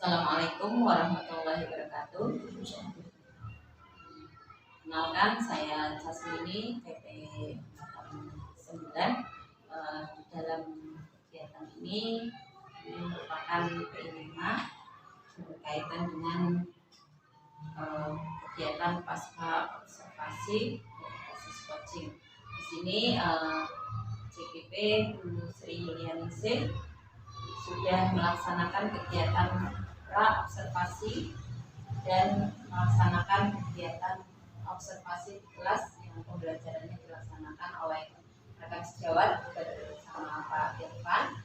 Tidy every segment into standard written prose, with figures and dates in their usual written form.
Assalamualaikum warahmatullahi wabarakatuh. Kenalkan, saya Sasmini, PP 9. Di dalam kegiatan ini merupakan P5 berkaitan dengan kegiatan pasca observasi berbasis coaching. Di sini CPP Sri Yulianingsih sudah melaksanakan kegiatan pra-observasi dan melaksanakan kegiatan observasi di kelas yang pembelajarannya dilaksanakan oleh rekan sejawat bersama Pak Irfan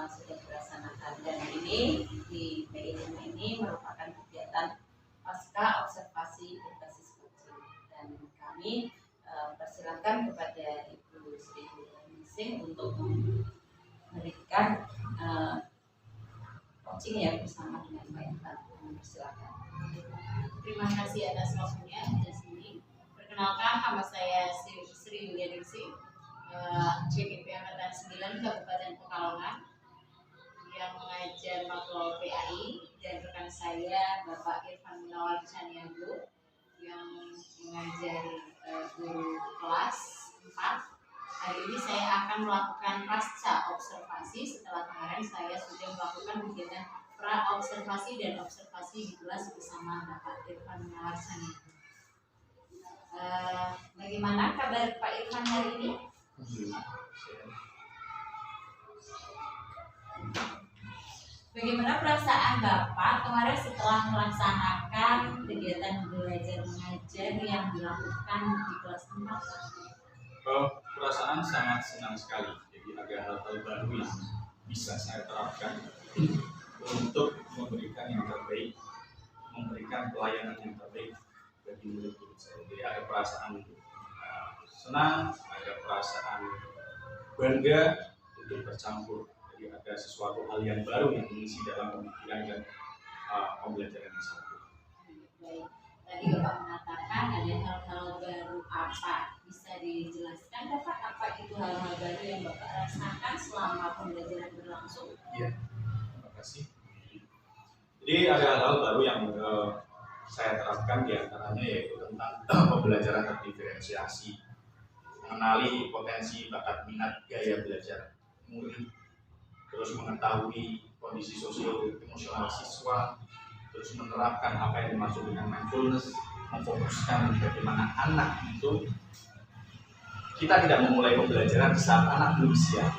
sudah dilaksanakan, dan ini di P5 ini merupakan kegiatan pasca observasi berbasis coaching, dan kami persilakan kepada Ibu Sri Yulianingsih untuk memberikan coaching ya bersama dengan Pak Irfan. Silakan. Terima kasih atas waktunya di sini. Perkenalkan, nama saya Sri Yulianingsih, CPP Angkatan 9 Kabupaten Pekalongan yang mengajar matkul PAI, dan rekan saya Bapak Irfan Munawar Caniago yang mengajar guru kelas 4. Hari ini saya akan melakukan pasca observasi setelah kemarin saya sudah melakukan kegiatan pra observasi dan observasi di kelas bersama Bapak Irfan Munawar Caniago. Bagaimana kabar Pak Irfan hari ini? Bagaimana perasaan Bapak kemarin setelah melaksanakan kegiatan belajar mengajar yang dilakukan di kelas 4? Perasaan sangat senang sekali. Jadi ada hal-hal baru yang bisa saya terapkan untuk memberikan yang terbaik, memberikan pelayanan yang terbaik bagi murid-murid saya. Jadi ada perasaan senang, ada perasaan bangga untuk bercampur. Jadi ada sesuatu hal yang baru yang mengisi dalam pemikiran dan pembelajaran yang satu. Baik, tadi Bapak mengatakan ada hal-hal baru apa? Bisa dijelaskan Bapak apa itu hal-hal baru yang Bapak rasakan selama pembelajaran berlangsung? Iya, terima kasih. Jadi ada hal-hal baru yang saya terapkan, diantaranya yaitu tentang pembelajaran terdiferensiasi, mengenali potensi, bakat, minat, gaya belajar murid, terus mengetahui kondisi sosial emosional siswa, terus menerapkan apa yang dimaksud dengan mindfulness, memfokuskan bagaimana anak itu, kita tidak memulai pembelajaran saat anak belum siap.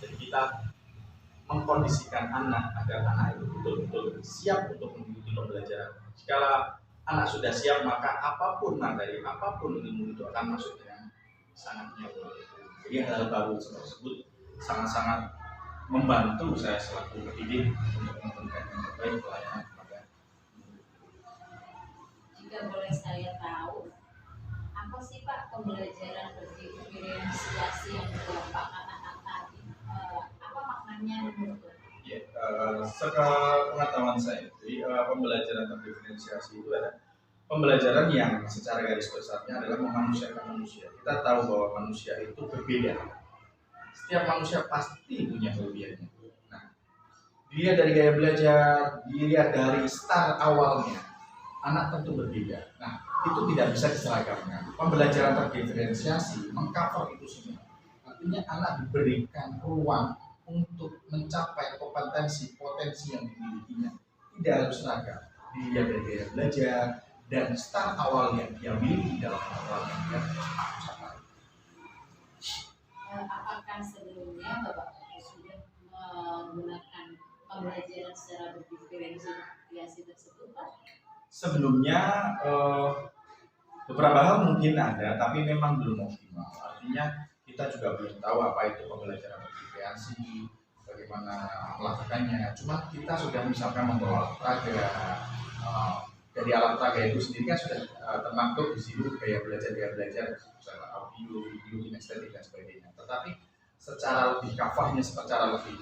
Jadi kita mengkondisikan anak agar anak itu betul-betul siap untuk mengikuti pembelajaran. Jika anak sudah siap, maka apapun materi, apapun ilmu itu akan masuk dengan sangat nyaman. Jadi hal baru tersebut sangat-sangat membantu saya selaku pendidik untuk memberikan yang terbaik pelayanan kepada murid. Jika boleh saya tahu, apa sih Pak pembelajaran berdiferensiasi yang Bapak katakan tadi? Apa maknanya menurut Bapak? Ya, sepengetahuan saya, jadi pembelajaran terdiferensiasi itu adalah pembelajaran yang secara garis besarnya adalah memanusiakan manusia. Kita tahu bahwa manusia itu berbeda. Setiap manusia pasti punya kelebihannya. Nah, dilihat dari gaya belajar, dilihat dari start awalnya, anak tentu berbeda. Nah, itu tidak bisa diseragamkan. Pembelajaran terdiferensiasi mengcover itu semua. Artinya anak diberikan ruang untuk mencapai potensi yang dimilikinya. Tidak harus seragam. Dilihat dari gaya belajar dan start awal yang dia miliki dalam awal yang dia capai. Apakah sebelumnya Bapak sudah menggunakan pembelajaran secara berdiferensiasi tersebut, Pak? Sebelumnya beberapa hal mungkin ada, tapi memang belum optimal. Artinya kita juga belum tahu apa itu pembelajaran berdiferensiasi, bagaimana melakukannya. Cuma kita sudah misalkan membawa alat peraga, dari alat peraga itu sendiri kan sudah termaktub di situ gaya belajar secara audio, video, kinestetik dan sebagainya. Tetapi secara lebih kafahnya, secara lebih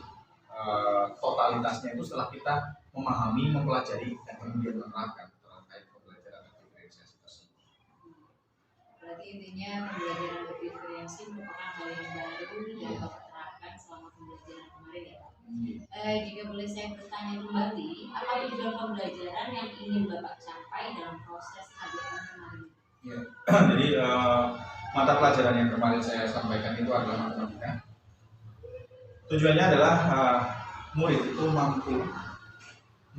totalitasnya itu setelah kita memahami, mempelajari dan kemudian menerapkan terkait pembelajaran berdiferensiasi tersebut. Berarti intinya pembelajaran berdiferensiasi merupakan hal yang baru yang Bapak terapkan selama pembelajaran kemarin ya Pak? Jika boleh saya bertanya kembali, apa tujuan pembelajaran yang ingin Bapak capai dalam proses KBM kemarin? Ya. Jadi mata pelajaran yang kemarin saya sampaikan itu adalah matematika. Tujuannya adalah murid itu mampu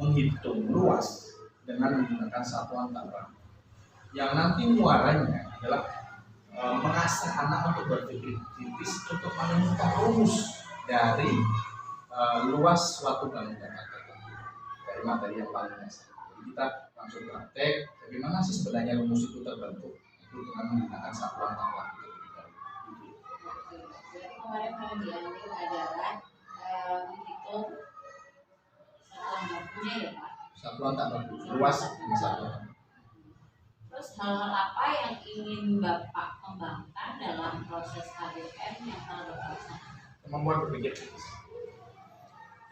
menghitung luas dengan menggunakan satuan tambah, yang nanti muaranya adalah mengasah anak untuk berpikir kritis untuk menemukan rumus dari luas suatu bangunan tertentu dari materi yang paling dasar. Jadi kita langsung praktek bagaimana sih sebenarnya rumus itu terbentuk itu dengan menggunakan satuan tambah. Jadi kemarin yang diambil adalah menghitung satuan bakunya ya Pak? Satuan tambah luas dengan satuan. Terus hal-hal apa yang ingin Bapak kembangkan dalam proses KBM yang telah Bapak laksanakan? Kemampuan berpikir kritis.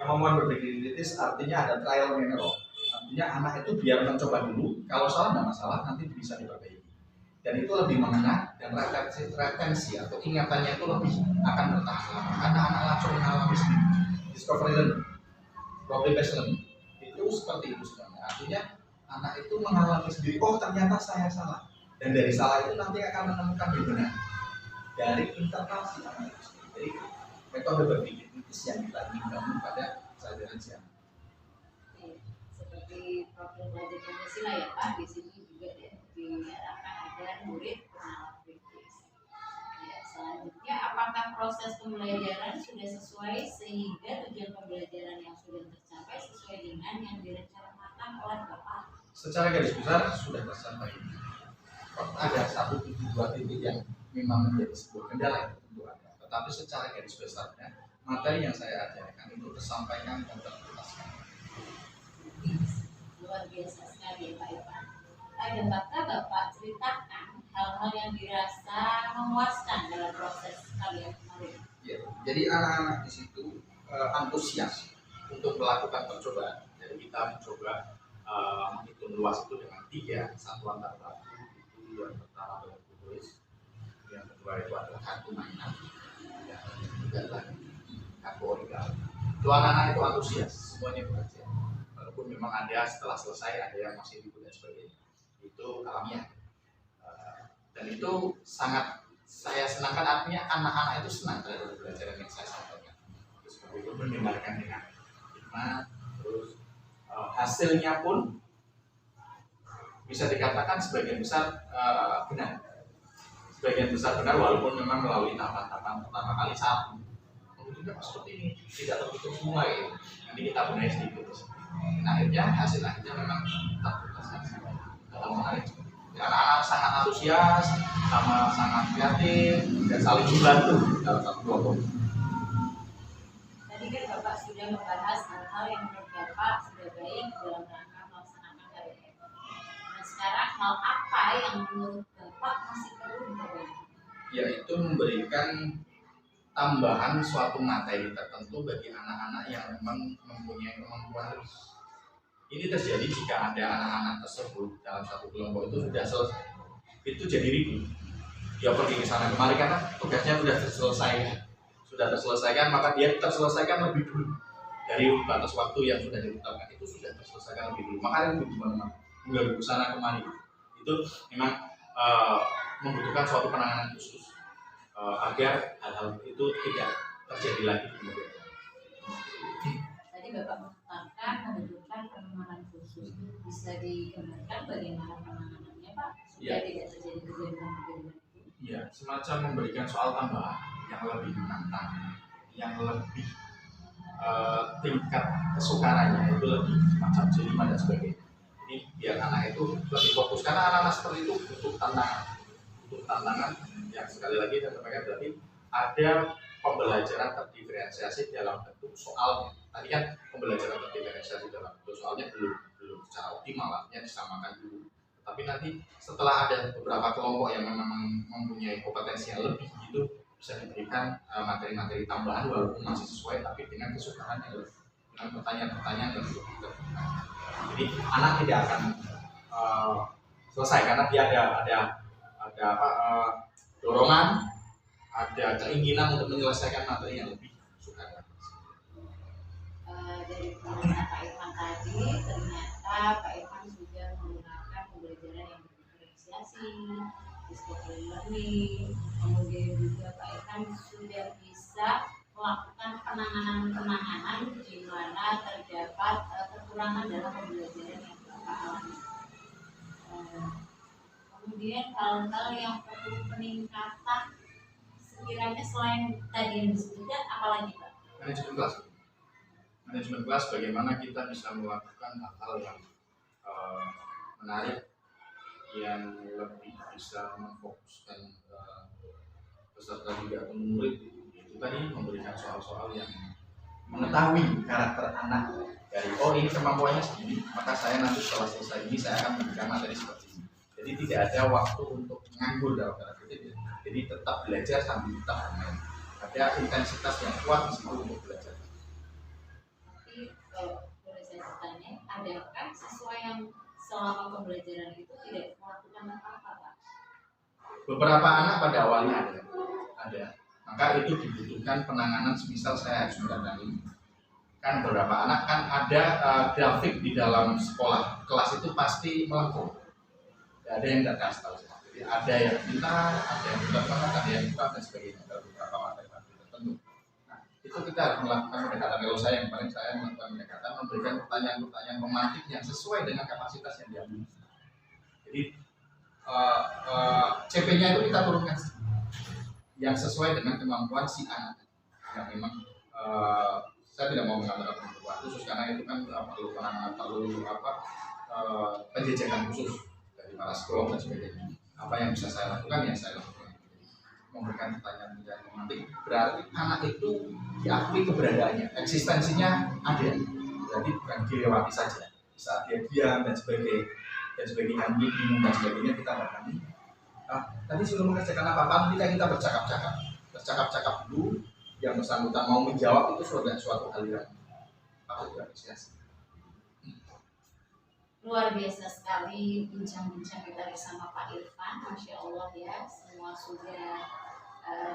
Kemampuan berpikir kritis artinya ada trial and error. Artinya anak itu biar mencoba dulu, kalau salah tidak masalah, nanti bisa diperbaiki. Dan itu lebih mengena dan retensi atau ingatannya itu lebih akan bertahan lama. Karena anak langsung mengalami sendiri. Discovery learning, problem based learning, itu seperti itu sebenarnya. Artinya anak itu mengalami sendiri, oh ternyata saya salah. Dan dari salah itu nanti akan menemukan yang benar. Dari interpretasi anak itu sendiri. Jadi metode berpikir kritis yang kita ingin bangun pada kesadaran siapa. Seperti profil belajar Pancasila ya Pak, di sini juga diharapkan agar murid bernalar kritis. Ya, selanjutnya, apakah proses pembelajaran sudah sesuai sehingga tujuan pembelajaran yang sudah tercapai sesuai dengan yang direncanakan oleh Bapak? Secara garis besar sudah tercapai. Ada 1 titik 2 titik yang memang menjadi sebuah kendala yang tentu ada. Tetapi secara garis besarnya materi yang saya ajarkan itu tersampaikan dan tertuntaskan. Luar biasa sekali ya Pak Irfan. Dapatkah Bapak ceritakan hal-hal yang dirasa memuaskan dalam proses kalian kemarin? Ya, jadi anak-anak di situ antusias untuk melakukan percobaan. Jadi kita mencoba menghitung luas itu dengan 3 satuan tambah. Itu yang pertama adalah tulis, yang kedua itu adalah kartu mainan, yang ketiga adalah kartu origami. Itu anak-anak itu antusias, semuanya bekerja. Walaupun memang ada setelah selesai ada yang masih ribut dan sebagainya, itu alamiah. Dan itu sangat saya senangkan, artinya anak-anak itu senang terhadap pembelajaran yang saya sampaikan. Terus itu mendengarkan dengan hikmat, terus hasilnya pun bisa dikatakan sebagian besar benar. Sebagian besar benar walaupun memang melalui tahapan-tahapan pertama kali satu. Kemudian seperti ini tidak tertutup semua gitu. Nanti kita benahi sedikit. Nah, akhirnya hasil akhirnya memang tertuntaskan dalam menarik. Anak-anak sangat antusias, sama sangat kreatif dan saling membantu dalam satu kelompok. Tadi kan Bapak sudah membahas hal-hal yang menurut Bapak sudah baik dalam rangka melaksanakan KBM. Nah, sekarang hal apa yang menurut Bapak masih perlu diperbaiki? Yaitu memberikan tambahan suatu materi tertentu bagi anak-anak yang memang mempunyai kemampuan lebih. Ini terjadi jika ada anak-anak tersebut dalam satu kelompok itu sudah selesai, itu jadi ribut. Dia pergi ke sana kemari karena tugasnya sudah terselesaikan, maka dia terselesaikan lebih dulu dari batas waktu yang sudah ditetapkan, itu sudah terselesaikan lebih dulu. Makanya lebih gimana mengganggu ke sana kemari, itu memang membutuhkan suatu penanganan khusus agar hal-hal itu tidak terjadi lagi kemudian. Tadi Bapak mengatakan membutuhkan penanganan khusus. Bisa digambarkan bagaimana penanganannya Pak supaya tidak terjadi kejadian-kejadian itu? Ya, semacam memberikan soal tambahan yang lebih menantang, yang lebih tingkat kesukarannya itu lebih semacam jelima dan sebagainya. Jadi biar anak itu lebih fokus, karena anak-anak seperti itu butuh tantangan yang sekali lagi saya sampaikan berarti ada pembelajaran terdiferensiasi dalam bentuk soalnya. Tadi kan pembelajaran terdiferensiasi dalam bentuk soalnya belum secara optimal, artinya disamakan dulu. Tapi nanti setelah ada beberapa kelompok yang memang mempunyai kompetensi yang lebih itu bisa diberikan materi-materi tambahan walaupun masih sesuai tapi dengan kesukaan yang lebih, dengan pertanyaan-pertanyaan yang lebih terbuka. Jadi anak tidak akan selesai karena dia ada dorongan, ada keinginan untuk menyelesaikan materi yang lebih suka. ternyata Pak Irfan sudah menggunakan pembelajaran yang berdiferensiasi, discovery learning, kemudian juga Pak Irfan sudah bisa melakukan penanganan di mana terdapat kekurangan dalam pembelajaran yang Bapak alami. Kemudian hal-hal yang perlu peningkatan sekiranya selain tadi yang disebutkan, apalagi Pak? Manajemen kelas bagaimana kita bisa melakukan hal-hal yang menarik, yang lebih bisa memfokuskan peserta juga murid. Itu tadi memberikan soal-soal yang mengetahui karakter anak dari ini kemampuannya segini, maka saya nanti setelah selesai ini saya akan memberikan materi seperti ini. Jadi tidak ada waktu untuk nganggur dalam tanda kutip. Jadi tetap belajar sambil tetap bermain. Ada intensitas yang kuat di situ untuk belajar. Tapi boleh saya bertanya, adakah siswa yang selama pembelajaran itu tidak melakukan apa-apa, Pak? Beberapa anak pada awalnya ada. Maka itu dibutuhkan penanganan, semisal saya harus mendatangi. Kan beberapa anak kan ada grafik di dalam sekolah, kelas itu pasti melengkung. Ada yang tidak kasih tahu. Jadi ada yang pintar, ada yang tidak banget, ada yang kurang dan sebagainya. Dalam beberapa materi tertentu. Nah, itu kita harus melakukan pendekatan. Kalau saya yang paling saya melakukan pendekatan, memberikan pertanyaan-pertanyaan pemantik yang sesuai dengan kapasitas yang diambil. Jadi CP-nya itu kita turunkan yang sesuai dengan kemampuan si anak. Yang memang saya tidak mau mengatakan perempuan khusus karena itu kan perlu penanganan, perlu penjajakan khusus dari para psikolog dan sebagainya. Apa yang bisa saya lakukan, yang saya lakukan. Memberikan pertanyaan-pertanyaan romantik berarti anak itu diakui keberadaannya, eksistensinya ada. Jadi bukan dilewati saja. Saat dia diam dan sebagainya, bingung dan sebagainya, kita datangi. Tadi sebelum mengerjakan apa-apa, kita bercakap-cakap dulu. Yang bersangkutan mau menjawab itu suatu hal yang patut diapresiasi. Luar biasa sekali bincang-bincang kita bersama Pak Irfan, Masya Allah ya, semua sudah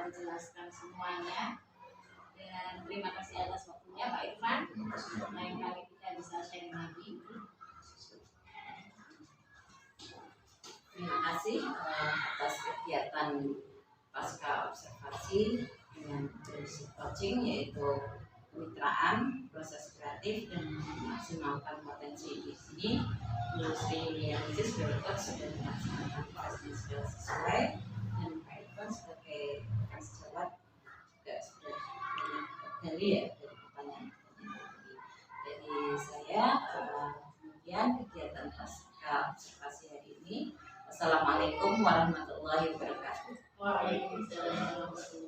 dijelaskan semuanya. Dan terima kasih atas waktunya Pak Irfan. Lain kali kita bisa sharing lagi. Terima kasih atas kegiatan pasca observasi dengan prinsip coaching, yaitu kemitraan, proses kreatif, dan memaksimalkan potensi. Di sini Sri Yulianisis Berikut sudah melaksanakan tugasnya sudah sesuai, dan Pak Irfan sebagai rekan sejawat juga sudah dari pertanyaan dari saya. Kemudian kegiatan pasca observasi hari ini. Assalamualaikum warahmatullahi wabarakatuh. Waalaikumsalam warahmatullahi wabarakatuh.